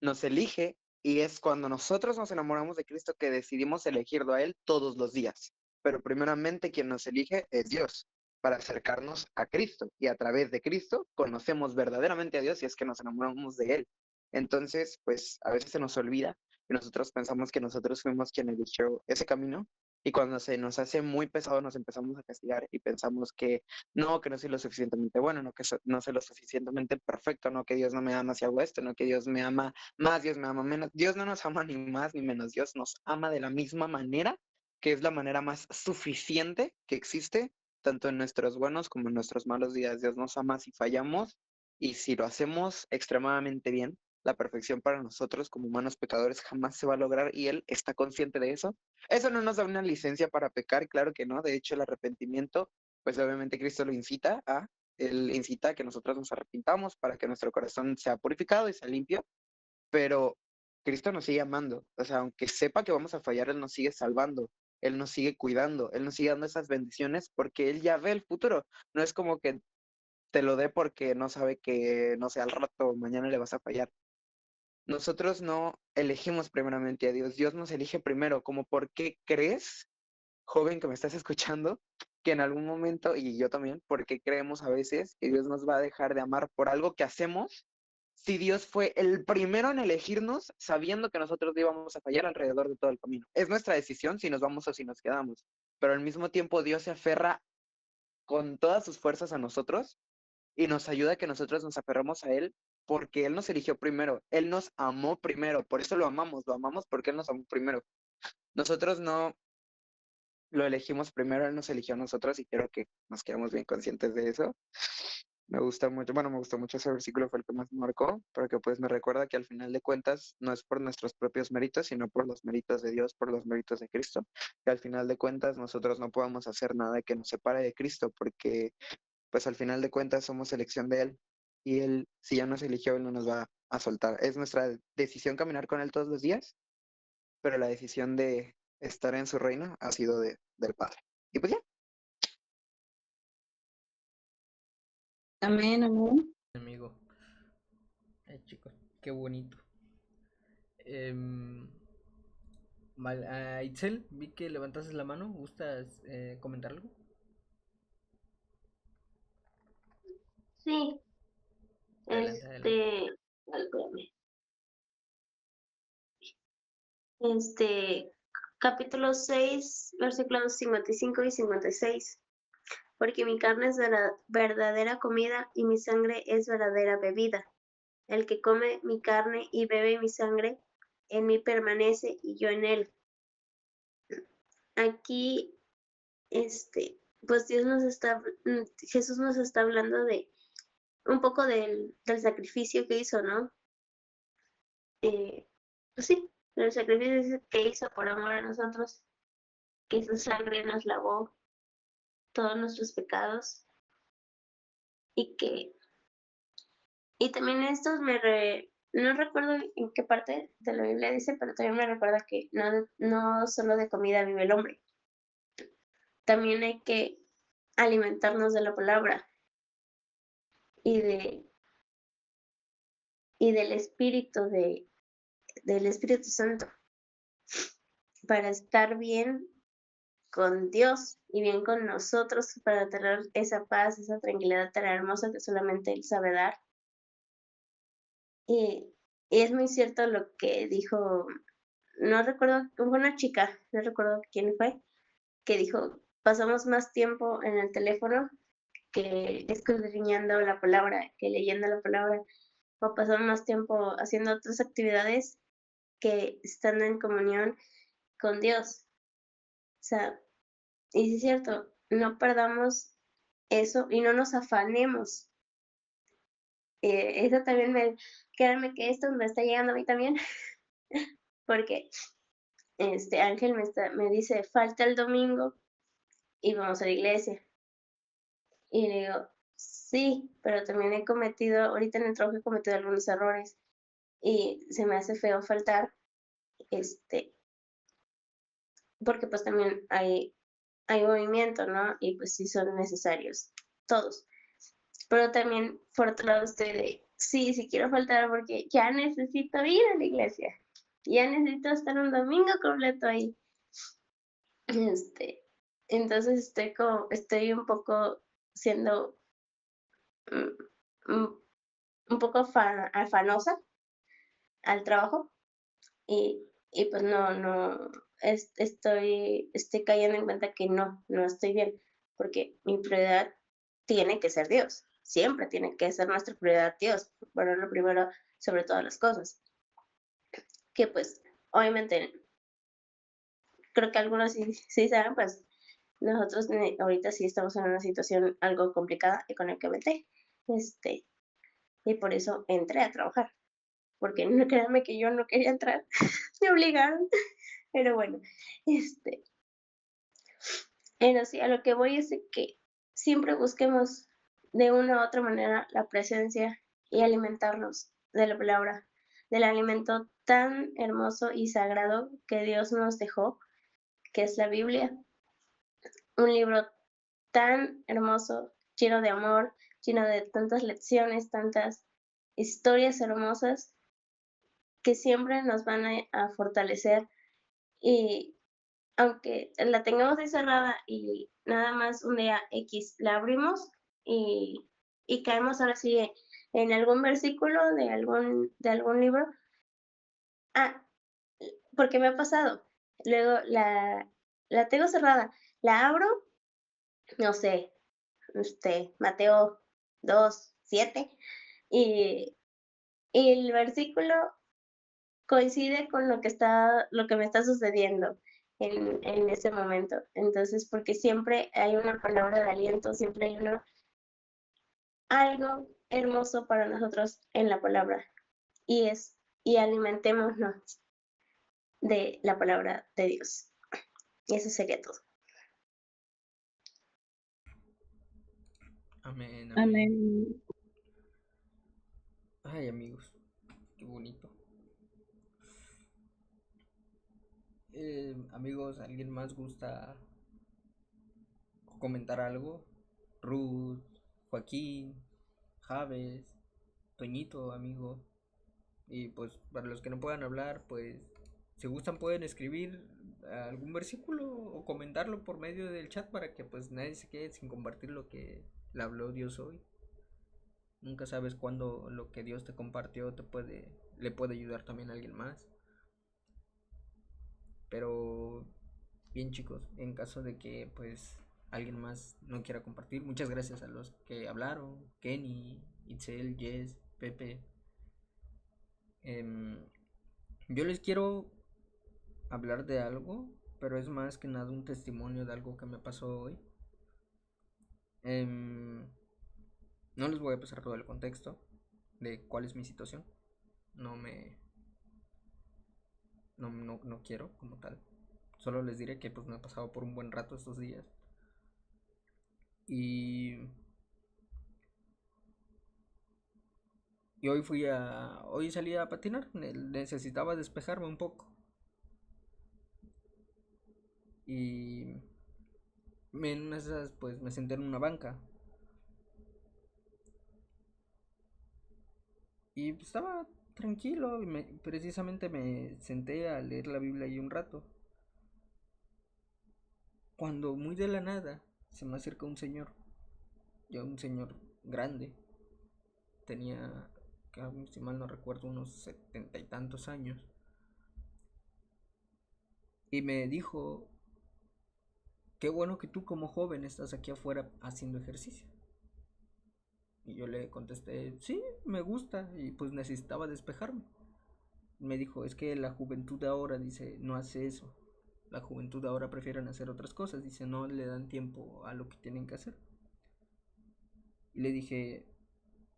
Nos elige, y es cuando nosotros nos enamoramos de Cristo que decidimos elegirlo a Él todos los días. Pero primeramente quien nos elige es Dios, para acercarnos a Cristo, y a través de Cristo conocemos verdaderamente a Dios, y es que nos enamoramos de Él. Entonces, pues a veces se nos olvida y nosotros pensamos que nosotros fuimos quien eligió ese camino, y cuando se nos hace muy pesado nos empezamos a castigar y pensamos que no soy lo suficientemente bueno, no que no soy lo suficientemente perfecto, no que Dios no me ama si hago esto, no que Dios me ama más, Dios me ama menos. Dios no nos ama ni más ni menos, Dios nos ama de la misma manera, que es la manera más suficiente que existe, tanto en nuestros buenos como en nuestros malos días. Dios nos ama si fallamos, y si lo hacemos extremadamente bien. La perfección para nosotros como humanos pecadores jamás se va a lograr, y Él está consciente de eso. Eso no nos da una licencia para pecar, claro que no. De hecho, el arrepentimiento, pues obviamente Cristo lo Él incita a que nosotros nos arrepintamos para que nuestro corazón sea purificado y sea limpio, pero Cristo nos sigue amando. O sea, aunque sepa que vamos a fallar, Él nos sigue salvando, Él nos sigue cuidando, Él nos sigue dando esas bendiciones, porque Él ya ve el futuro. No es como que te lo dé porque no sabe que, no sé, al rato o mañana le vas a fallar. Nosotros no elegimos primeramente a Dios, Dios nos elige primero. Como, ¿por qué crees, joven que me estás escuchando, que en algún momento, y yo también, porque creemos a veces que Dios nos va a dejar de amar por algo que hacemos, si Dios fue el primero en elegirnos, sabiendo que nosotros íbamos a fallar alrededor de todo el camino? Es nuestra decisión si nos vamos o si nos quedamos, pero al mismo tiempo Dios se aferra con todas sus fuerzas a nosotros, y nos ayuda a que nosotros nos aferramos a Él, porque Él nos eligió primero, Él nos amó primero, por eso lo amamos porque Él nos amó primero. Nosotros no lo elegimos primero, Él nos eligió a nosotros, y quiero que nos quedemos bien conscientes de eso. Me gusta mucho, bueno, me gustó mucho ese versículo, fue el que más me marcó, porque pues me recuerda que al final de cuentas no es por nuestros propios méritos, sino por los méritos de Dios, por los méritos de Cristo, que al final de cuentas nosotros no podemos hacer nada que nos separe de Cristo, porque pues al final de cuentas somos elección de Él, y Él, si ya nos eligió, Él no nos va a soltar. Es nuestra decisión caminar con Él todos los días, pero la decisión de estar en su reino ha sido del Padre. Y pues ya. Amén, amén. Amigo. Ay, chicos, qué bonito. Em, Itzel, vi que levantaste la mano. ¿Gustas comentar algo? Sí, Adelante. ay, espérame. Capítulo 6, versículos 55 y 56. porque mi carne es verdadera comida y mi sangre es verdadera bebida. El que come mi carne y bebe mi sangre, en mí permanece y yo en él. Aquí, pues Jesús nos está hablando de un poco del sacrificio que hizo, ¿no? Pues sí, el sacrificio que hizo por amor a nosotros, que su sangre nos lavó todos nuestros pecados y también no recuerdo en qué parte de la Biblia dice, pero también me recuerda que no solo de comida vive el hombre, también hay que alimentarnos de la palabra y del del Espíritu Santo para estar bien con Dios y bien con nosotros, para tener esa paz, esa tranquilidad tan hermosa que solamente Él sabe dar. Y es muy cierto lo que dijo, no recuerdo, fue una chica, no recuerdo quién fue, que dijo, pasamos más tiempo en el teléfono que escudriñando la palabra, que leyendo la palabra, o pasamos más tiempo haciendo otras actividades que estando en comunión con Dios. O sea, y sí es cierto, no perdamos eso y no nos afanemos. Eso también créanme que esto me está llegando a mí también, porque Ángel me dice, falta el domingo y vamos a la iglesia. Y le digo, sí, pero también ahorita en el trabajo he cometido algunos errores y se me hace feo faltar, porque pues también hay movimiento, ¿no? Y pues sí son necesarios todos. Pero también por otro lado estoy sí quiero faltar porque ya necesito ir a la iglesia. Ya necesito estar un domingo completo ahí. Entonces estoy un poco siendo un, un poco afanosa al trabajo y pues no, estoy cayendo en cuenta que no estoy bien, porque mi prioridad tiene que ser Dios, siempre tiene que ser nuestra prioridad Dios, ponerlo primero sobre todas las cosas, que pues obviamente creo que algunos sí saben, pues nosotros ahorita sí estamos en una situación algo complicada económicamente, y por eso entré a trabajar, porque no créanme que yo no quería entrar, me obligaron, pero bueno, pero sí, a lo que voy es de que siempre busquemos de una u otra manera la presencia y alimentarnos de la palabra, del alimento tan hermoso y sagrado que Dios nos dejó, que es la Biblia, un libro tan hermoso, lleno de amor, lleno de tantas lecciones, tantas historias hermosas que siempre nos van a fortalecer y aunque la tengamos ahí cerrada y nada más un día X la abrimos y caemos ahora sí en algún versículo de algún libro. Ah, porque me ha pasado. Luego la tengo cerrada, la abro, no sé, Mateo 2:7 y, y el versículo coincide con lo que me está sucediendo en ese momento. Entonces, porque siempre hay una palabra de aliento, siempre hay algo hermoso para nosotros en la palabra. Y alimentémonos de la palabra de Dios. Y eso sería todo. Amén, amén. Amén. Ay, amigos, qué bonito. Amigos, ¿alguien más gusta comentar algo? Ruth, Joaquín, Javes, Toñito, amigo. Y pues para los que no puedan hablar, pues si gustan pueden escribir algún versículo o comentarlo por medio del chat para que pues nadie se quede sin compartir lo que le habló Dios hoy. Nunca sabes cuándo lo que Dios te compartió le puede ayudar también a alguien más. Pero bien chicos, en caso de que pues alguien más no quiera compartir. Muchas gracias a los que hablaron, Kenny, Itzel, Jess, Pepe. Yo les quiero hablar de algo, pero es más que nada un testimonio de algo que me pasó hoy. No les voy a pasar todo el contexto de cuál es mi situación. No quiero como tal. Solo les diré que pues me he pasado por un buen rato estos días. Y hoy salí a patinar. Necesitaba despejarme un poco. Y en una de esas pues me senté en una banca. Y pues, estaba tranquilo y precisamente me senté a leer la Biblia ahí un rato. Cuando muy de la nada se me acerca un señor, ya un señor grande, tenía, si mal no recuerdo, unos 70 y tantos años, y me dijo, qué bueno que tú como joven estás aquí afuera haciendo ejercicio. Y yo le contesté, sí, me gusta, y pues necesitaba despejarme. Me dijo, es que la juventud de ahora, dice, no hace eso. La juventud de ahora prefieren hacer otras cosas, dice, no le dan tiempo a lo que tienen que hacer. Y le dije,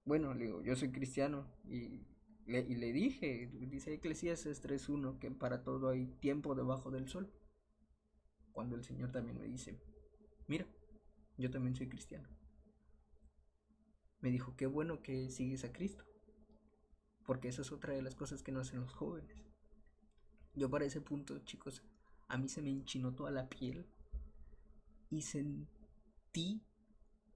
bueno, le digo, yo soy cristiano y le dije, dice Eclesiastes 3:1, que para todo hay tiempo debajo del sol. Cuando el Señor también me dice, mira, yo también soy cristiano. Me dijo, qué bueno que sigues a Cristo, porque esa es otra de las cosas que no hacen los jóvenes. Yo para ese punto, chicos, a mí se me enchinó toda la piel y sentí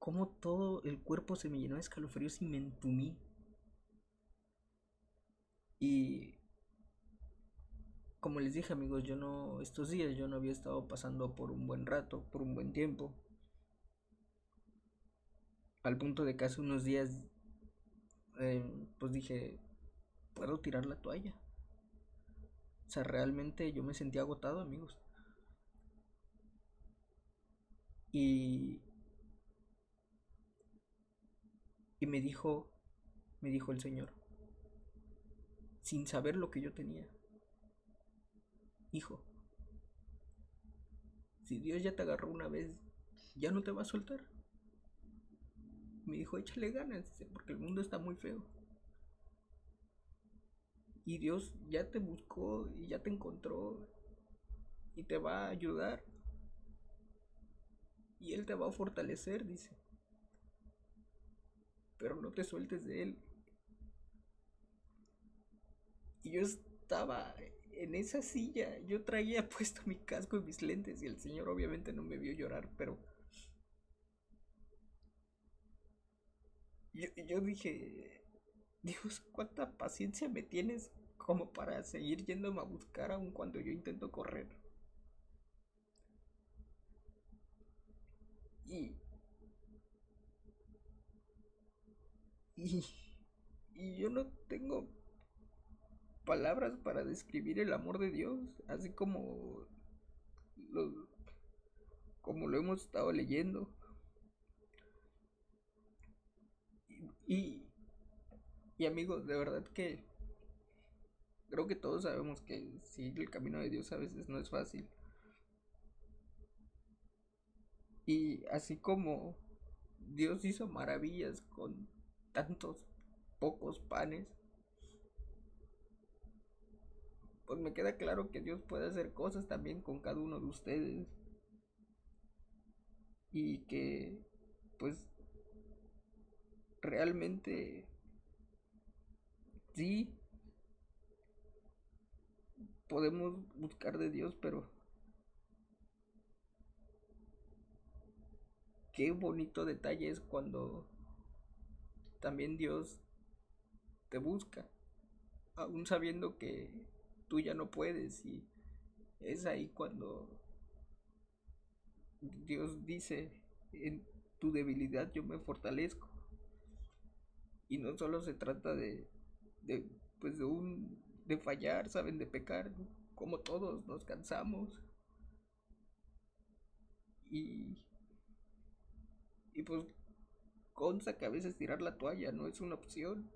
como todo el cuerpo se me llenó de escalofríos y me entumí. Y como les dije, amigos, estos días yo no había estado pasando por un buen rato, por un buen tiempo. Al punto de que hace unos días, pues dije, puedo tirar la toalla. O sea, realmente yo me sentí agotado, amigos. Y me dijo el Señor, sin saber lo que yo tenía, hijo, si Dios ya te agarró una vez, ya no te va a soltar. Me dijo, échale ganas, porque el mundo está muy feo. Y Dios ya te buscó y ya te encontró y te va a ayudar. Y Él te va a fortalecer, dice. Pero no te sueltes de Él. Y yo estaba en esa silla, yo traía puesto mi casco y mis lentes y el Señor obviamente no me vio llorar, pero yo dije, Dios, ¿cuánta paciencia me tienes como para seguir yéndome a buscar aun cuando yo intento correr? Y, y, y yo no tengo palabras para describir el amor de Dios, así lo, como lo hemos estado leyendo. Y, y amigos, de verdad que creo que todos sabemos que sí, el camino de Dios a veces no es fácil. Y así como Dios hizo maravillas con tantos pocos panes, pues me queda claro que Dios puede hacer cosas también con cada uno de ustedes. Y que pues realmente sí podemos buscar de Dios, pero qué bonito detalle es cuando también Dios te busca, aún sabiendo que tú ya no puedes, y es ahí cuando Dios dice, en tu debilidad yo me fortalezco. Y no solo se trata de pues de fallar, saben, de pecar, como todos nos cansamos. Y Y pues consta que a veces tirar la toalla no es una opción.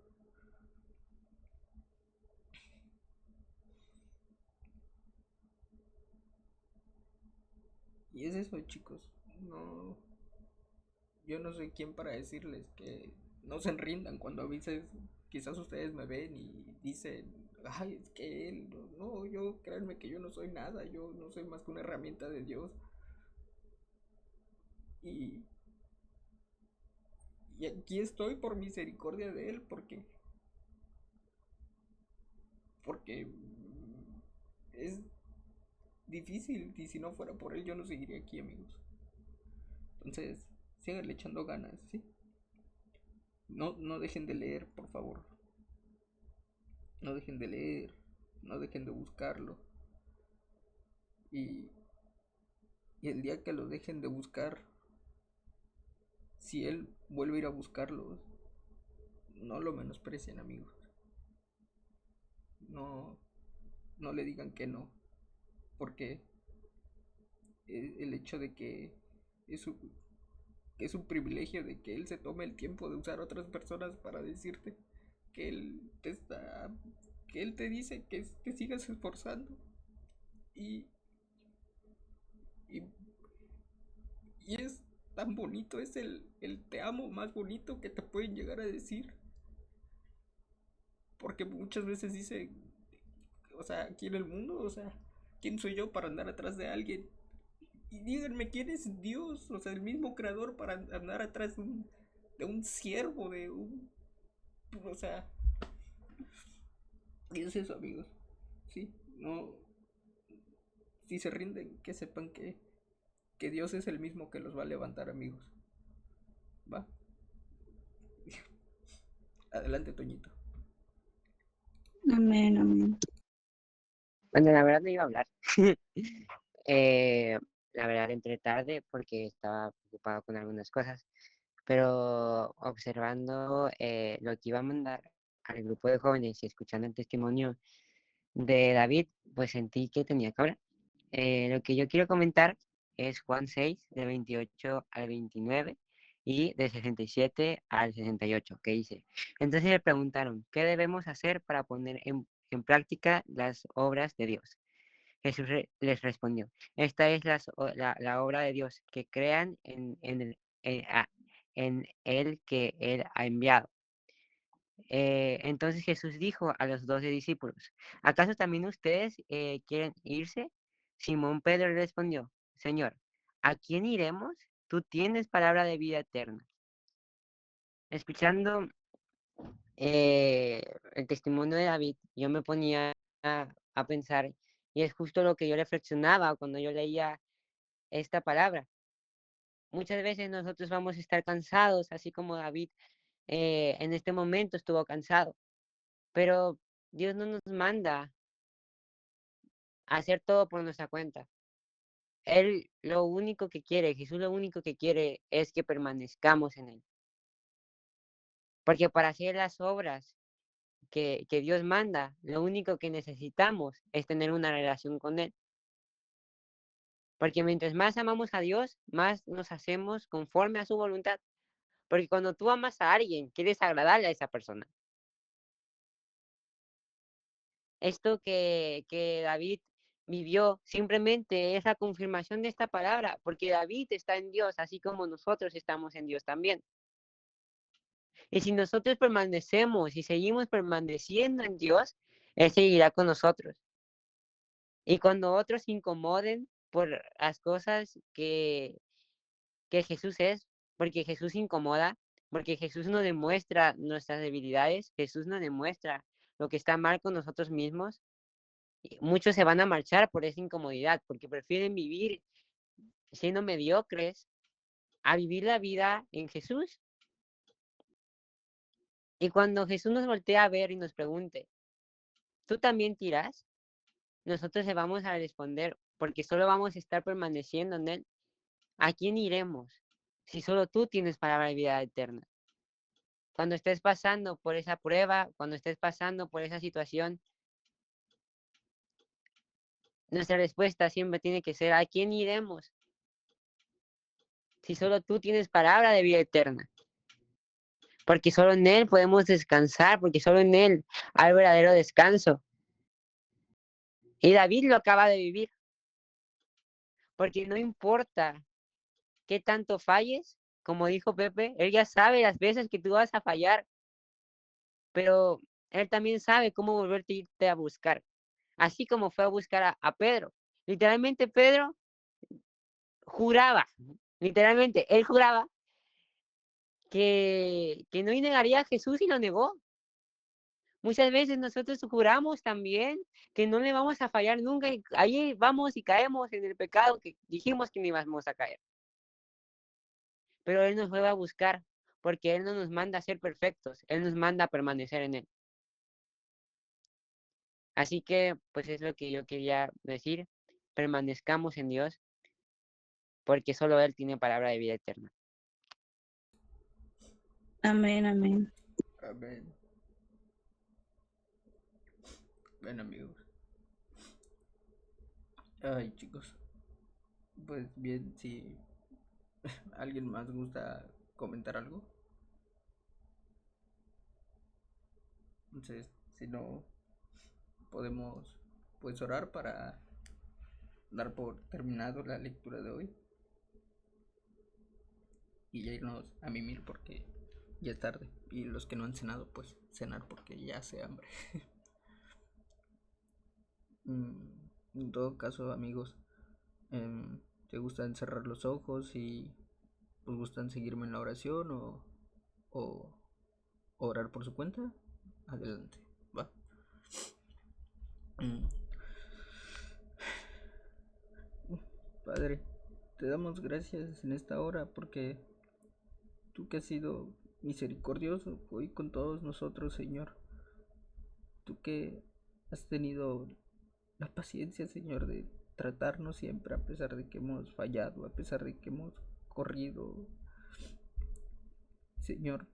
Y es eso, chicos. No, yo no soy quien para decirles que no se rindan cuando a veces quizás ustedes me ven y dicen, ay, es que él, no, yo, créanme que yo no soy nada, yo no soy más que una herramienta de Dios. Y, y aquí estoy por misericordia de Él, porque es difícil y si no fuera por Él yo no seguiría aquí, amigos. Entonces, sigan echando ganas, ¿sí? No, no dejen de leer, por favor. No dejen de leer, no dejen de buscarlo. Y, y el día que lo dejen de buscar, si Él vuelve a ir a buscarlos, no lo menosprecien, amigos. No, no le digan que no, porque el hecho de que es un, que es un privilegio de que Él se tome el tiempo de usar a otras personas para decirte que Él te está, que Él te dice que te sigas esforzando y, y, y es tan bonito, es el te amo más bonito que te pueden llegar a decir, porque muchas veces dice, o sea, aquí en el mundo, o sea, ¿quién soy yo para andar atrás de alguien? Y díganme quién es Dios, o sea, el mismo creador para andar atrás de un siervo, de un, o sea, y es eso, amigos. Sí, no, si se rinden, que sepan que Dios es el mismo que los va a levantar, amigos. Va. Adelante, Toñito. Amén, amén. Bueno, la verdad no iba a hablar. Eh, la verdad entré tarde porque estaba ocupado con algunas cosas, pero observando lo que iba a mandar al grupo de jóvenes y escuchando el testimonio de David, pues sentí que tenía que hablar. Lo que yo quiero comentar es Juan 6, de 28 al 29 y de 67 al 68, que dice. Entonces le preguntaron, ¿qué debemos hacer para poner en práctica las obras de Dios? Jesús les respondió, esta es la obra de Dios, que crean en el que Él ha enviado. Entonces Jesús dijo a los 12 discípulos, ¿acaso también ustedes quieren irse? Simón Pedro respondió, Señor, ¿a quién iremos? Tú tienes palabra de vida eterna. Escuchando el testimonio de David, yo me ponía a pensar, y es justo lo que yo reflexionaba cuando yo leía esta palabra. Muchas veces nosotros vamos a estar cansados, así como David en este momento estuvo cansado, pero Dios no nos manda a hacer todo por nuestra cuenta. Él lo único que quiere, Jesús lo único que quiere es que permanezcamos en Él. Porque para hacer las obras que Dios manda, lo único que necesitamos es tener una relación con Él. Porque mientras más amamos a Dios, más nos hacemos conforme a su voluntad. Porque cuando tú amas a alguien, quieres agradarle a esa persona. Esto que David vivió simplemente es la confirmación de esta palabra, porque David está en Dios, así como nosotros estamos en Dios también. Y si nosotros permanecemos y seguimos permaneciendo en Dios, Él seguirá con nosotros. Y cuando otros se incomoden por las cosas que Jesús es, porque Jesús incomoda, porque Jesús nos demuestra nuestras debilidades, Jesús nos demuestra lo que está mal con nosotros mismos, y muchos se van a marchar por esa incomodidad, porque prefieren vivir siendo mediocres a vivir la vida en Jesús. Y cuando Jesús nos voltea a ver y nos pregunte, ¿tú también tiras? Nosotros le vamos a responder, porque solo vamos a estar permaneciendo en Él. ¿A quién iremos si solo tú tienes palabra de vida eterna? Cuando estés pasando por esa prueba, cuando estés pasando por esa situación, nuestra respuesta siempre tiene que ser, ¿a quién iremos? si solo tú tienes palabra de vida eterna? Porque solo en Él podemos descansar, porque solo en Él hay verdadero descanso. Y David lo acaba de vivir, porque no importa qué tanto falles, como dijo Pepe, Él ya sabe las veces que tú vas a fallar, pero Él también sabe cómo volverte a irte a buscar, así como fue a buscar a Pedro. Literalmente Pedro juraba, él juraba que no negaría a Jesús y lo negó. Muchas veces nosotros juramos también que no le vamos a fallar nunca y ahí vamos y caemos en el pecado que dijimos que no íbamos a caer. Pero Él nos vuelve a buscar porque Él no nos manda a ser perfectos, Él nos manda a permanecer en Él. Así que, pues es lo que yo quería decir, permanezcamos en Dios porque solo Él tiene palabra de vida eterna. Amén, amén. Amén. Ven, amigos. Ay, chicos. Pues bien, si alguien más gusta comentar algo. Entonces, si no, podemos pues orar para dar por terminado la lectura de hoy. Y ya irnos a mimir porque ya es tarde. Y los que no han cenado, pues cenar porque ya hace hambre. En todo caso, amigos, ¿te gustan cerrar los ojos y pues gustan seguirme en la oración o orar por su cuenta? Adelante, va. Padre, te damos gracias en esta hora porque tú que has sido misericordioso hoy con todos nosotros, Señor. Tú que has tenido la paciencia, Señor, de tratarnos siempre a pesar de que hemos fallado, a pesar de que hemos corrido. Señor,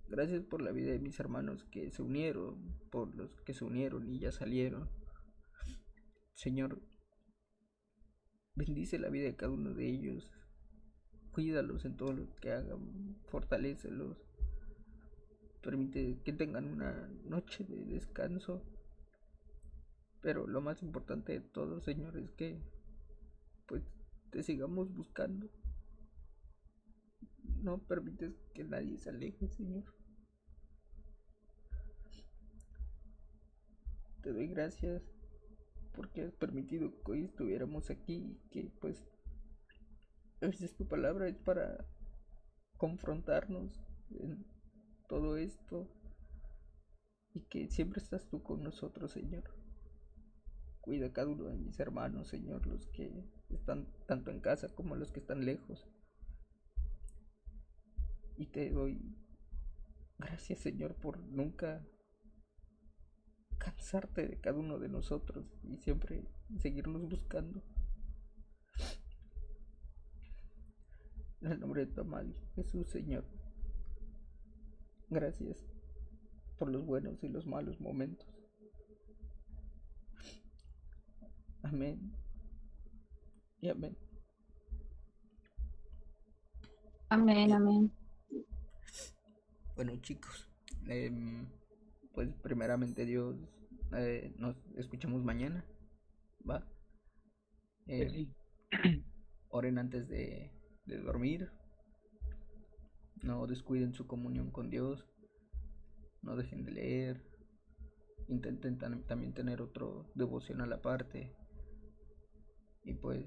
gracias por la vida de mis hermanos que se unieron, por los que se unieron y ya salieron. Señor, bendice la vida de cada uno de ellos. Cuídalos en todo lo que hagan, fortalécelos. Permite que tengan una noche de descanso. Pero lo más importante de todo, Señor, es que pues te sigamos buscando. No permites que nadie se aleje, Señor. Te doy gracias porque has permitido que hoy estuviéramos aquí y que pues a veces tu palabra es para confrontarnos en todo esto y que siempre estás tú con nosotros, Señor. Cuida a cada uno de mis hermanos, Señor, los que están tanto en casa como los que están lejos. Y te doy gracias, Señor, por nunca cansarte de cada uno de nosotros y siempre seguirnos buscando. En el nombre de tu amado Jesús, Señor. Gracias por los buenos y los malos momentos. Amén. Y amén. Amén, amén. Bueno, chicos, pues primeramente Dios, nos escuchamos mañana, ¿va? Sí. Oren antes de dormir, no descuiden su comunión con Dios, no dejen de leer, intenten también tener otro devocional aparte y pues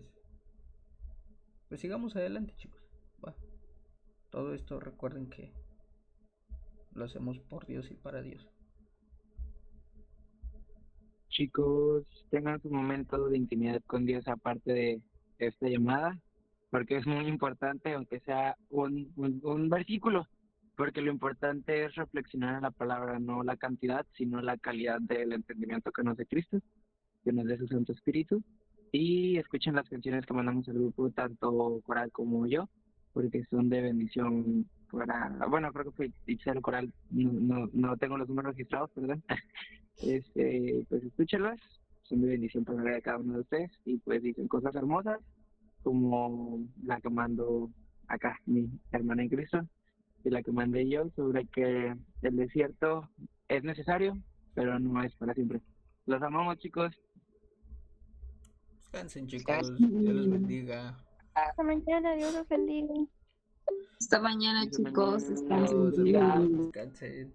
sigamos adelante, chicos, ¿va? Todo esto recuerden que lo hacemos por Dios y para Dios. Chicos, tengan su momento de intimidad con Dios aparte de esta llamada, porque es muy importante, aunque sea un versículo, porque lo importante es reflexionar en la palabra, no la cantidad, sino la calidad del entendimiento que nos dé Cristo, que nos dé su Santo Espíritu. Y escuchen las canciones que mandamos al grupo, tanto Coral como yo, porque son de bendición bueno, creo que fue Itzel Coral, no tengo los números registrados, perdón. Pues escúchenlas, son de bendición para la vida de cada uno de ustedes y pues dicen cosas hermosas como la que mandó acá mi hermana en Cristo y la que mandé yo sobre que el desierto es necesario, pero no es para siempre. Los amamos, chicos. Descansen, Descansen. chicos. Dios les bendiga. Hasta mañana, Dios los bendiga. Hasta mañana, Dios chicos. bendiga. Descansen. Adiós, Dios los amigos. bendiga. Descansen.